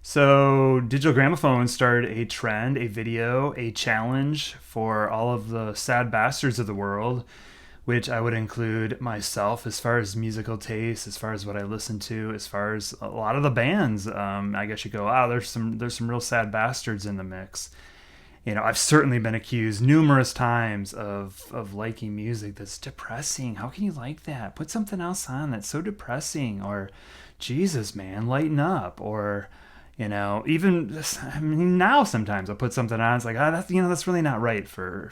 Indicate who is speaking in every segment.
Speaker 1: So, Digital Gramophone started a trend, a video, a challenge for all of the sad bastards of the world, which I would include myself as far as musical taste, as far as what I listen to, as far as a lot of the bands. I guess you go, wow, there's some real sad bastards in the mix. I've certainly been accused numerous times of liking music that's depressing. How can you like that? Put something else on that's so depressing. Or, Jesus, man, lighten up. Or, even now sometimes I'll put something on. It's like, that's really not right for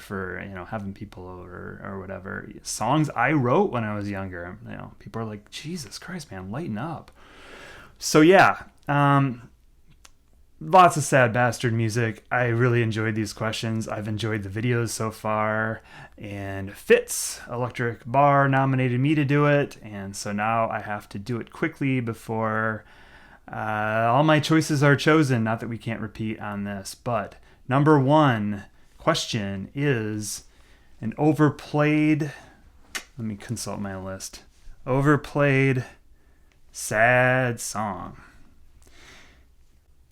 Speaker 1: having people over or whatever. Songs I wrote when I was younger. People are like, Jesus Christ, man, lighten up. So yeah. Lots of sad bastard music. I really enjoyed these questions. I've enjoyed the videos so far. And Fitz Electric Bar nominated me to do it. And so now I have to do it quickly before all my choices are chosen. Not that we can't repeat on this. But number one question is an overplayed. Let me consult my list. Overplayed sad song.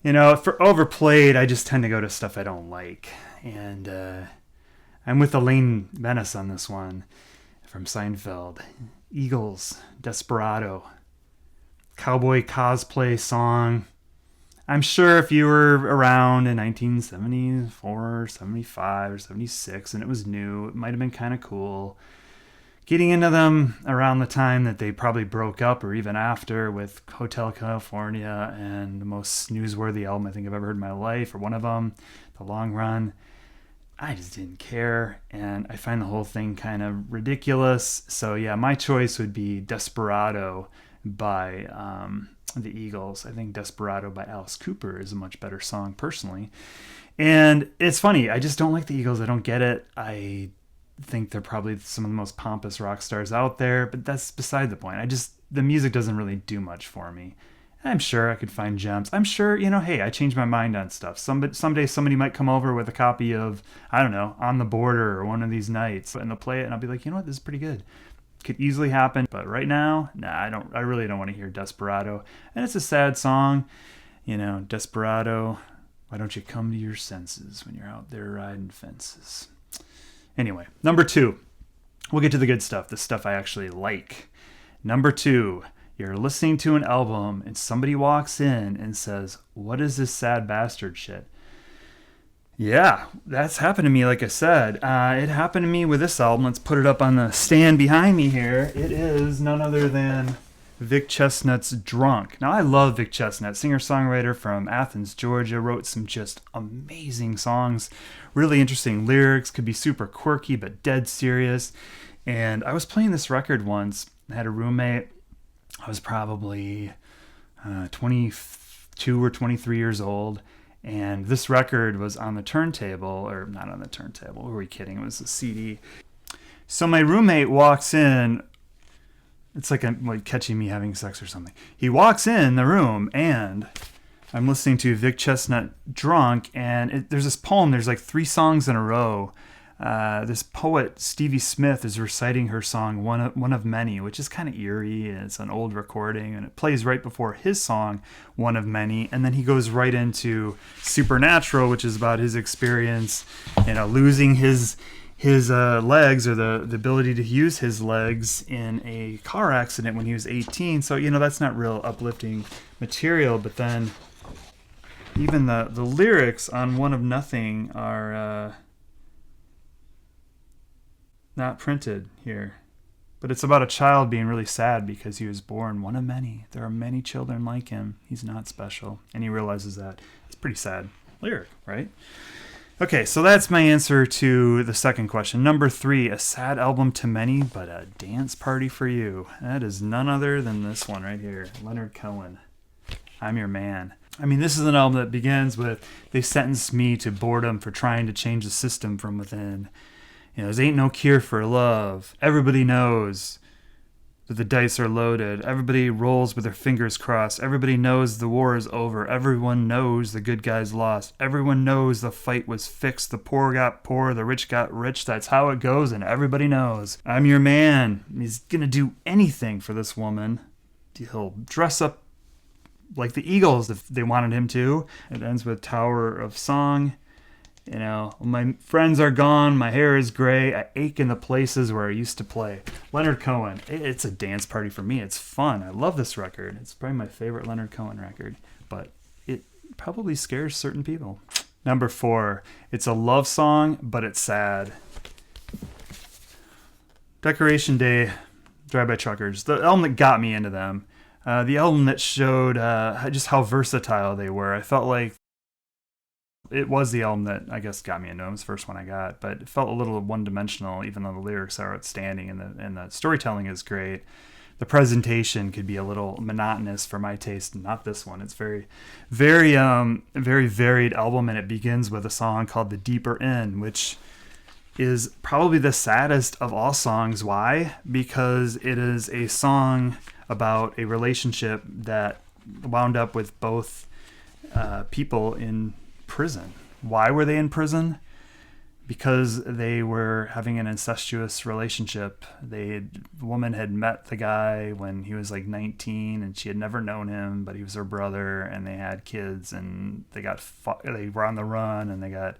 Speaker 1: For overplayed, I just tend to go to stuff I don't like. And I'm with Elaine Menace on this one from Seinfeld. Eagles, Desperado. Cowboy cosplay song. I'm sure if you were around in 1974, 75, or 76 and it was new, it might have been kind of cool. Getting into them around the time that they probably broke up or even after with Hotel California and the most newsworthy album I think I've ever heard in my life, or one of them, The Long Run. I just didn't care, and I find the whole thing kind of ridiculous. So yeah, my choice would be Desperado by the Eagles. I think Desperado by Alice Cooper is a much better song personally. And it's funny, I just don't like the Eagles. I don't get it. I think they're probably some of the most pompous rock stars out there, but that's beside the point. The music doesn't really do much for me. I'm sure I could find gems. I'm sure, hey, I change my mind on stuff. Someday somebody might come over with a copy of, I don't know, On the Border or One of These Nights, and they'll play it and I'll be like, you know what, this is pretty good. Could easily happen, but right now, I really don't want to hear Desperado. And it's a sad song, Desperado, why don't you come to your senses when you're out there riding fences? Anyway, number two. We'll get to the good stuff, the stuff I actually like. Number two, you're listening to an album and somebody walks in and says, what is this sad bastard shit? Yeah, that's happened to me, like I said. It happened to me with this album. Let's put it up on the stand behind me here. It is none other than Vic Chestnut's Drunk. Now, I love Vic Chestnut, singer-songwriter from Athens, Georgia, wrote some just amazing songs, really interesting lyrics, could be super quirky but dead serious. And I was playing this record once. I had a roommate. I was probably 22 or 23 years old. And this record was on the turntable, or not on the turntable, were we kidding? It was a CD. So my roommate walks in. It's like catching me having sex or something. He walks in the room, and I'm listening to Vic Chestnut Drunk, and there's this poem. There's like 3 songs in a row. This poet, Stevie Smith, is reciting her song, One of Many, which is kind of eerie. It's an old recording, and it plays right before his song, One of Many. And then he goes right into Supernatural, which is about his experience, losing his legs, or the ability to use his legs in a car accident when he was 18. So, that's not real uplifting material. But then even the lyrics on One of Nothing are not printed here. But it's about a child being really sad because he was born one of many. There are many children like him. He's not special. And he realizes that. It's a pretty sad lyric, right? Okay, so that's my answer to the second question. Number 3, a sad album to many, but a dance party for you. That is none other than this one right here, Leonard Cohen, I'm Your Man. I mean, this is an album that begins with, they sentenced me to boredom for trying to change the system from within. There ain't no cure for love. Everybody knows that the dice are loaded. Everybody rolls with their fingers crossed. Everybody knows the war is over. Everyone knows the good guys lost. Everyone knows the fight was fixed. The poor got poor. The rich got rich. That's how it goes, and everybody knows. I'm your man. He's going to do anything for this woman. He'll dress up like the Eagles if they wanted him to. It ends with Tower of Song. You know, my friends are gone, my hair is gray, I ache in the places where I used to play. Leonard Cohen, it's a dance party for me. It's fun. I love this record. It's probably my favorite Leonard Cohen record, but it probably scares certain people. Number 4, it's a love song, but it's sad. Decoration Day, Drive-By Truckers, the album that got me into them. The album that showed just how versatile they were. I felt like it was the album that I guess got me into them. It was the first one I got, but it felt a little one-dimensional, even though the lyrics are outstanding and the storytelling is great. The presentation could be a little monotonous for my taste, not this one. It's very, very, very varied album, and it begins with a song called "The Deeper In," which is probably the saddest of all songs. Why? Because it is a song about a relationship that wound up with both people in prison. Why were they in prison? Because they were having an incestuous relationship. The woman had met the guy when he was like 19 and she had never known him, but he was her brother, and they had kids, and they were on the run, and they got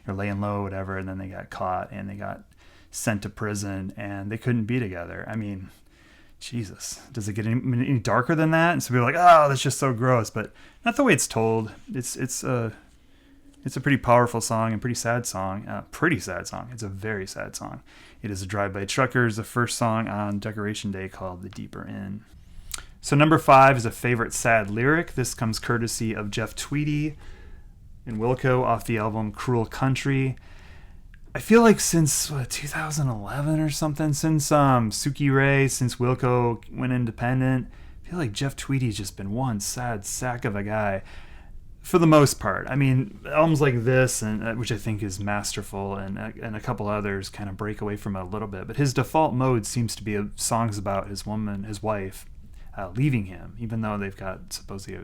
Speaker 1: laying low, whatever, and then they got caught and they got sent to prison, and they couldn't be together. I mean, Jesus, does it get any darker than that? And so people are like, oh, that's just so gross, but not the way it's told. It's a pretty powerful song and pretty sad song. It's a very sad song. It is a Drive-By Truckers, the first song on Decoration Day, called "The Deeper In." So number 5 is a favorite sad lyric. This comes courtesy of Jeff Tweedy and Wilco off the album Cruel Country. I feel like since 2011 or something, since Suki Ray, since Wilco went independent, I feel like Jeff Tweedy's just been one sad sack of a guy. For the most part. I mean, albums like this, and which I think is masterful, and a couple others kind of break away from it a little bit. But his default mode seems to be songs about his wife, leaving him, even though they've got supposedly,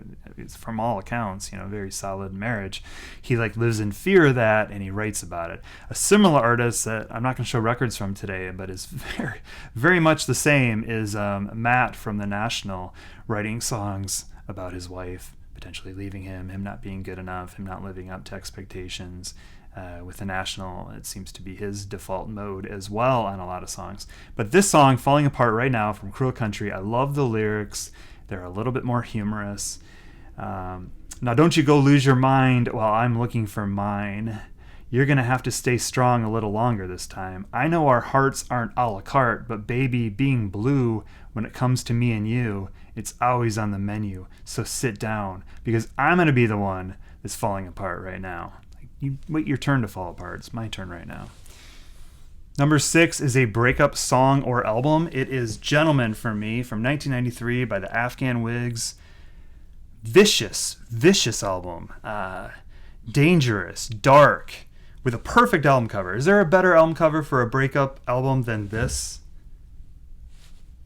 Speaker 1: from all accounts, very solid marriage. He lives in fear of that, and he writes about it. A similar artist that I'm not going to show records from today, but is very, very much the same, is Matt from The National, writing songs about his wife potentially leaving him not being good enough, him not living up to expectations. With The National, it seems to be his default mode as well on a lot of songs. But this song, Falling Apart Right Now, from Cruel Country, I love the lyrics. They're a little bit more humorous. Now don't you go lose your mind while I'm looking for mine. You're going to have to stay strong a little longer this time. I know our hearts aren't a la carte, but baby, being blue, when it comes to me and you, it's always on the menu. So sit down, because I'm going to be the one that's falling apart right now. You wait your turn to fall apart. It's my turn right now. Number 6 is a breakup song or album. It is Gentleman for me, from 1993 by the Afghan Wigs. Vicious album. Dangerous, dark, with a perfect album cover. Is there a better album cover for a breakup album than this?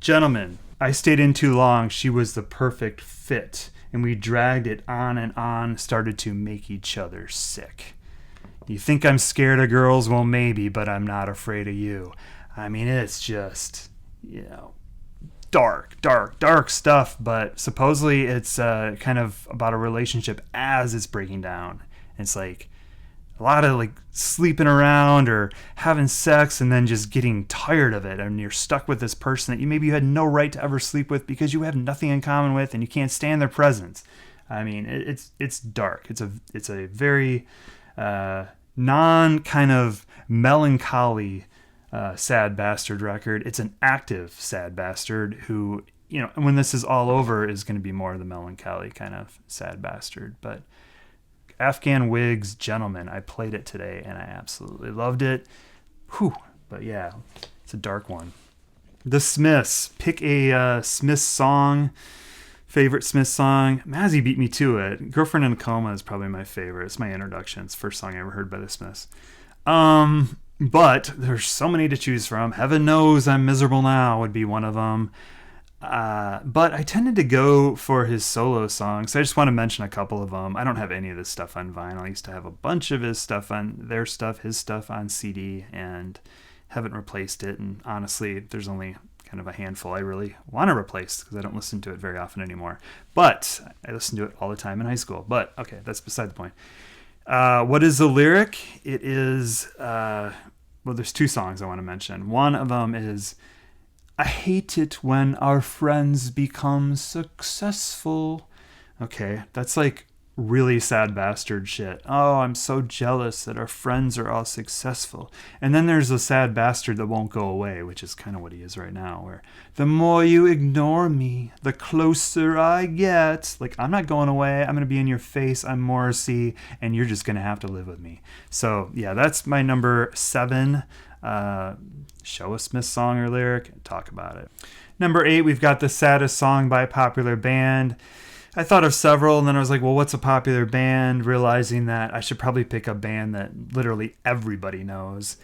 Speaker 1: Gentlemen, I stayed in too long. She was the perfect fit, and we dragged it on and on, started to make each other sick. You think I'm scared of girls? Well, maybe, but I'm not afraid of you. I mean, it's just, dark stuff, but supposedly it's kind of about a relationship as it's breaking down. It's like a lot of sleeping around or having sex and then just getting tired of it, and you're stuck with this person that you had no right to ever sleep with because you have nothing in common with and you can't stand their presence. I mean, it's dark. It's a very non kind of melancholy sad bastard record. It's an active sad bastard who, when this is all over, is going to be more of the melancholy kind of sad bastard. But Afghan Wigs, Gentleman, I played it today and I absolutely loved it. Whew. But yeah, it's a dark one. The Smiths. Pick a Smiths song. Favorite Smiths song. Mazzy beat me to it. Girlfriend in a Coma is probably my favorite. It's my introduction. It's the first song I ever heard by the Smiths. But there's so many to choose from. Heaven Knows I'm Miserable Now would be one of them. But I tended to go for his solo songs. So I just want to mention a couple of them. I don't have any of this stuff on vinyl. I used to have a bunch of his stuff on CD, and haven't replaced it. And honestly, there's only kind of a handful I really want to replace because I don't listen to it very often anymore. But I listened to it all the time in high school. But okay, that's beside the point. What is the lyric? It is, well, there's two songs I want to mention. One of them is, I hate it when our friends become successful. Okay, that's like really sad bastard shit. Oh, I'm so jealous that our friends are all successful. And then there's a sad bastard that won't go away, which is kind of what he is right now, where the more you ignore me, the closer I get. Like, I'm not going away. I'm going to be in your face. I'm Morrissey, and you're just going to have to live with me. So, yeah, that's my number 7. Show a Smith song or lyric and talk about it. Number 8, we've got the saddest song by a popular band. I thought of several, and then I was like, well, what's a popular band? Realizing that I should probably pick a band that literally everybody knows.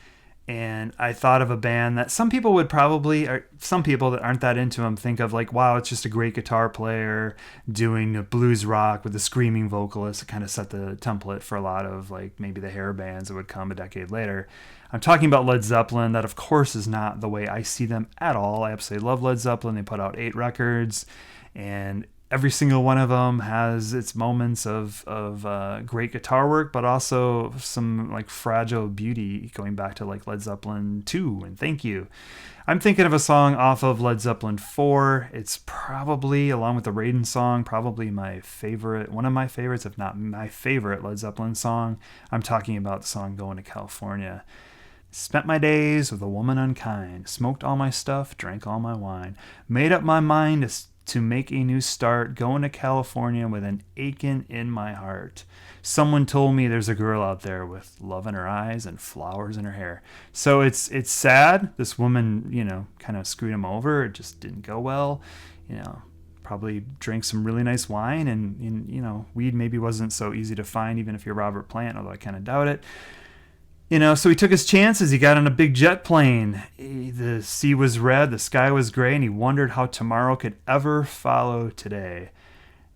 Speaker 1: And I thought of a band that some people would probably, or some people that aren't that into them, think of like, wow, it's just a great guitar player doing a blues rock with a screaming vocalist. It kind of set the template for a lot of like maybe the hair bands that would come a decade later. I'm talking about Led Zeppelin. That, of course, is not the way I see them at all. I absolutely love Led Zeppelin. They put out 8 records, and every single one of them has its moments of great guitar work, but also some like fragile beauty going back to like Led Zeppelin 2 and Thank You. I'm thinking of a song off of Led Zeppelin 4. It's probably, along with the Raiden song, probably my favorite, one of my favorites, if not my favorite Led Zeppelin song. I'm talking about the song Going to California. Spent my days with a woman unkind, smoked all my stuff, drank all my wine, made up my mind to make a new start, going to California with an aching in my heart. Someone told me there's a girl out there with love in her eyes and flowers in her hair. So it's sad. This woman, kind of screwed him over. It just didn't go well. Probably drank some really nice wine, and weed maybe wasn't so easy to find, even if you're Robert Plant, although I kind of doubt it. So he took his chances. He got on a big jet plane. The sea was red, the sky was gray, and he wondered how tomorrow could ever follow today.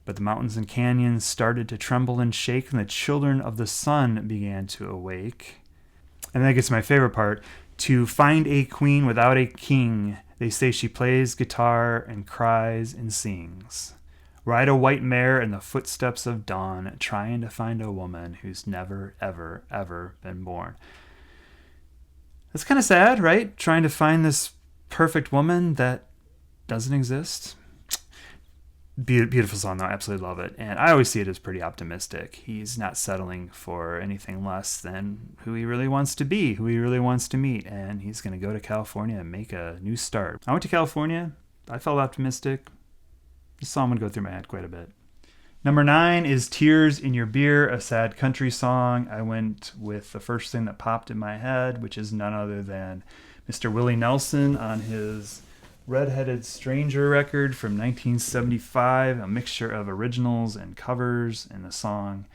Speaker 1: But the mountains and canyons started to tremble and shake, and the children of the sun began to awake. And then I get to my favorite part. To find a queen without a king, they say she plays guitar and cries and sings. Ride a white mare in the footsteps of dawn, trying to find a woman who's never, ever, ever been born. That's kind of sad, right? Trying to find this perfect woman that doesn't exist. Beautiful song, though. I absolutely love it. And I always see it as pretty optimistic. He's not settling for anything less than who he really wants to be, who he really wants to meet. And he's going to go to California and make a new start. I went to California. I felt optimistic. This song would go through my head quite a bit. Number 9 is Tears in Your Beer, a sad country song. I went with the first thing that popped in my head, which is none other than Mr. Willie Nelson on his Red-Headed Stranger record from 1975, a mixture of originals and covers, and the song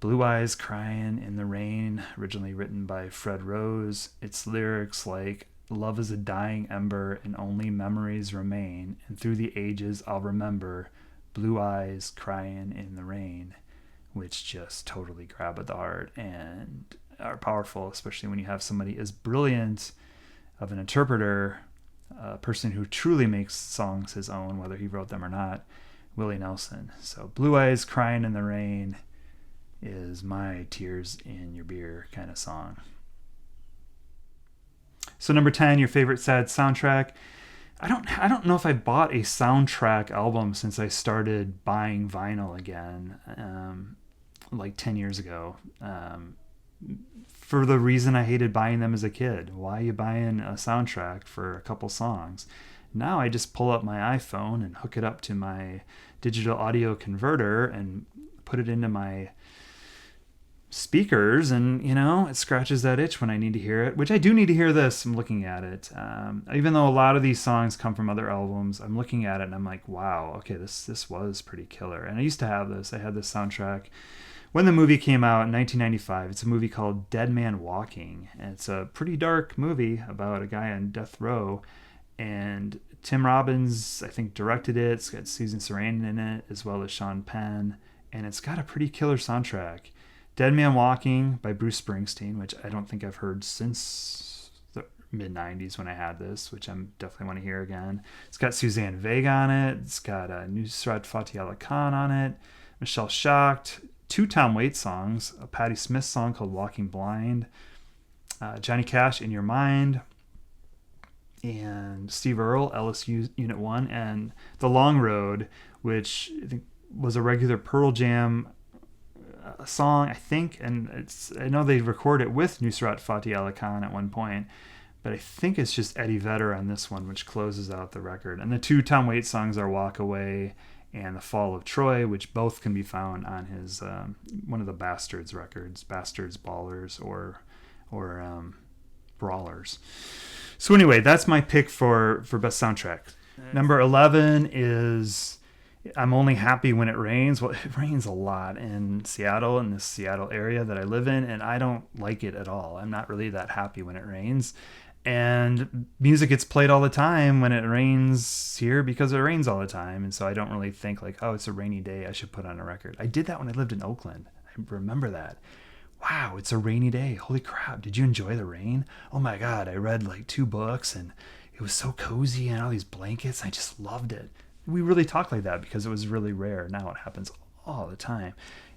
Speaker 1: Blue Eyes Crying in the Rain, originally written by Fred Rose. Its lyrics like, love is a dying ember and only memories remain, and through the ages I'll remember blue eyes crying in the rain, which just totally grab at the heart and are powerful, especially when you have somebody as brilliant of an interpreter, a person who truly makes songs his own, whether he wrote them or not, Willie Nelson. So Blue Eyes Crying in the Rain is my Tears in Your Beer kind of song. So number 10, your favorite sad soundtrack. I don't know if I bought a soundtrack album since I started buying vinyl again, like 10 years ago. For the reason I hated buying them as a kid. Why are you buying a soundtrack for a couple songs? Now I just pull up my iPhone and hook it up to my digital audio converter and put it into my speakers, and it scratches that itch when I need to hear it, which I do need to hear this. I'm looking at it, even though a lot of these songs come from other albums. I'm looking at it and I'm like, wow, okay, this was pretty killer. And I used to have this. I had this soundtrack when the movie came out in 1995. It's a movie called Dead Man Walking, and it's a pretty dark movie about a guy on death row, and Tim Robbins, I think, directed it. It's got Susan Sarandon in it, as well as Sean Penn, and it's got a pretty killer soundtrack. Dead Man Walking by Bruce Springsteen, which I don't think I've heard since the mid 90s when I had this, which I'm definitely want to hear again. It's got Suzanne Vega on it. It's got Nusrat Fateh Ali Khan on it, Michelle Schacht, 2 Tom Waits songs, a Patti Smith song called Walking Blind, Johnny Cash, In Your Mind, and Steve Earle, Ellis Unit 1, and The Long Road, which I think was a regular Pearl Jam song, I think, and I know they record it with Nusrat Fateh Ali Khan at one point, but I think it's just Eddie Vedder on this one, which closes out the record. And the 2 Tom Waits songs are Walk Away and The Fall of Troy, which both can be found on his one of the Bastards records, Bastards, Ballers, or Brawlers. So anyway, that's my pick for best soundtrack. Number 11 is I'm Only Happy When It Rains. Well, it rains a lot in Seattle, in this Seattle area that I live in, and I don't like it at all. I'm not really that happy when it rains. And music gets played all the time when it rains here because it rains all the time. And so I don't really think like, oh, it's a rainy day, I should put on a record. I did that when I lived in Oakland. I remember that. Wow, it's a rainy day. Holy crap, did you enjoy the rain? Oh my God, I read like 2 books and it was so cozy and all these blankets. I just loved it. We really talked like that because it was really rare. Now it happens all the time.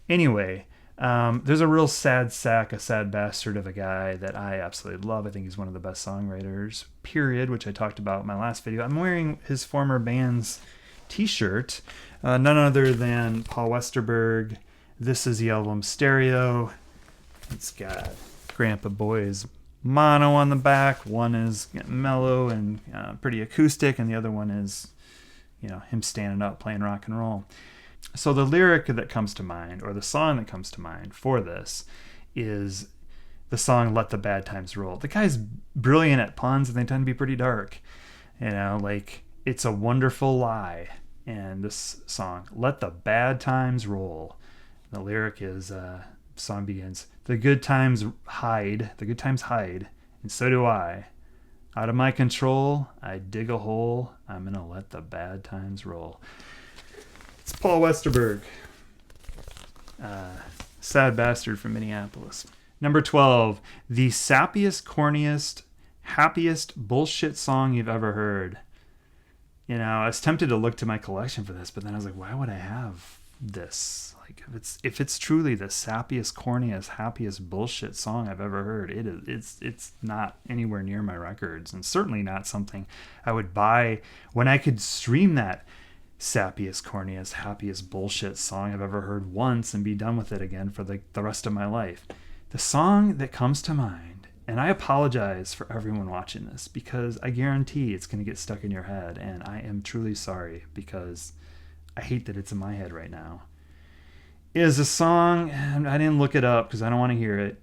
Speaker 1: Anyway, there's a real sad sack, a sad bastard of a guy that I absolutely love. I think he's one of the best songwriters, period, which I talked about in my last video. I'm wearing his former band's t-shirt, none other than Paul Westerberg. This is the album Stereo. It's got Grandpa Boy's mono on the back. One is mellow and pretty acoustic, and the other one is, him standing up playing rock and roll. So the lyric that comes to mind, or the song that comes to mind for this, is the song Let the Bad Times Roll. The guy's brilliant at puns, and they tend to be pretty dark. Like It's a Wonderful Lie. And this song, Let the Bad Times Roll. The lyric is, song begins, the good times hide, and so do I. Out of my control, I dig a hole. I'm gonna let the bad times roll. It's Paul Westerberg. Sad bastard from Minneapolis. Number 12, the sappiest, corniest, happiest bullshit song you've ever heard. I was tempted to look to my collection for this, but then I was like, why would I have this? Like, if it's truly the sappiest, corniest, happiest bullshit song I've ever heard, it's not anywhere near my records, and certainly not something I would buy when I could stream that sappiest, corniest, happiest bullshit song I've ever heard once and be done with it again for the rest of my life. The song that comes to mind, and I apologize for everyone watching this because I guarantee it's going to get stuck in your head, and I am truly sorry because I hate that it's in my head right now, is a song, and I didn't look it up because I don't want to hear it.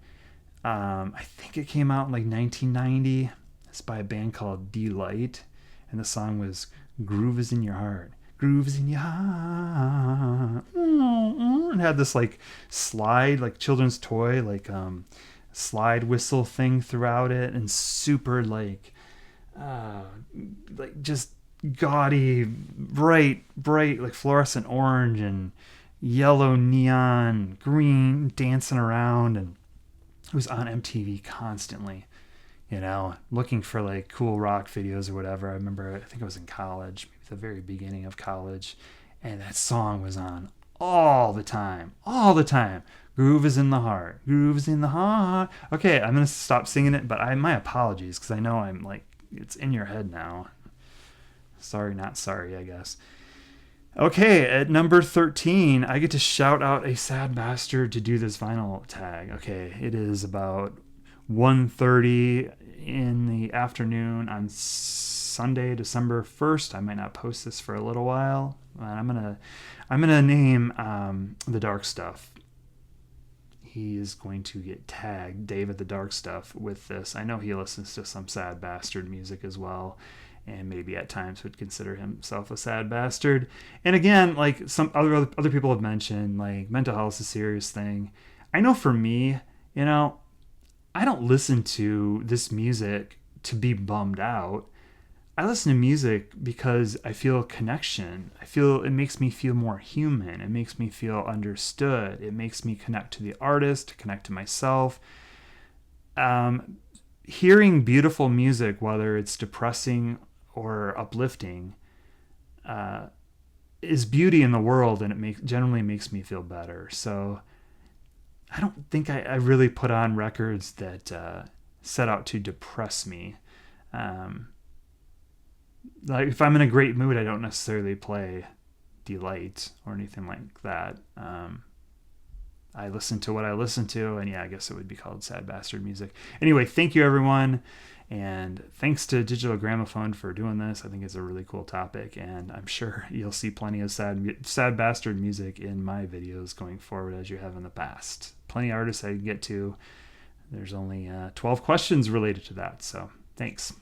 Speaker 1: I think it came out in like 1990. It's by a band called Delight, and the song was Groove is in Your Heart. Groove is in your heart. And had this like slide, like children's toy, like slide whistle thing throughout it, and super like just gaudy, bright, like fluorescent orange and yellow, neon, green, dancing around, and it was on MTV constantly, looking for like cool rock videos or whatever. I remember, I think I was in college, maybe the very beginning of college, and that song was on all the time. Groove is in the heart. Groove is in the heart. Okay, I'm going to stop singing it, but my apologies, because I know I'm like, it's in your head now. Sorry, not sorry, I guess. Okay, at number 13, I get to shout out a sad bastard to do this vinyl tag. Okay, it is about 1:30 in the afternoon on Sunday, December 1st. I might not post this for a little while. I'm gonna name the Dark Stuff. He is going to get tagged, David the Dark Stuff, with this. I know he listens to some sad bastard music as well, and maybe at times would consider himself a sad bastard. And again, like some other people have mentioned, like mental health is a serious thing. I know for me, I don't listen to this music to be bummed out. I listen to music because I feel a connection. It makes me feel more human. It makes me feel understood. It makes me connect to the artist, connect to myself. hearing beautiful music, whether it's depressing or uplifting, is beauty in the world, and it generally makes me feel better. So I don't think I really put on records that set out to depress me. Like if I'm in a great mood, I don't necessarily play Delight or anything like that. I listen to what I listen to, and yeah, I guess it would be called sad bastard music. Anyway, thank you everyone, and thanks to Digital Gramophone for doing this. I think it's a really cool topic, and I'm sure you'll see plenty of sad bastard music in my videos going forward, as you have in the past. Plenty of artists I can get to. There's only 12 questions related to that, so thanks.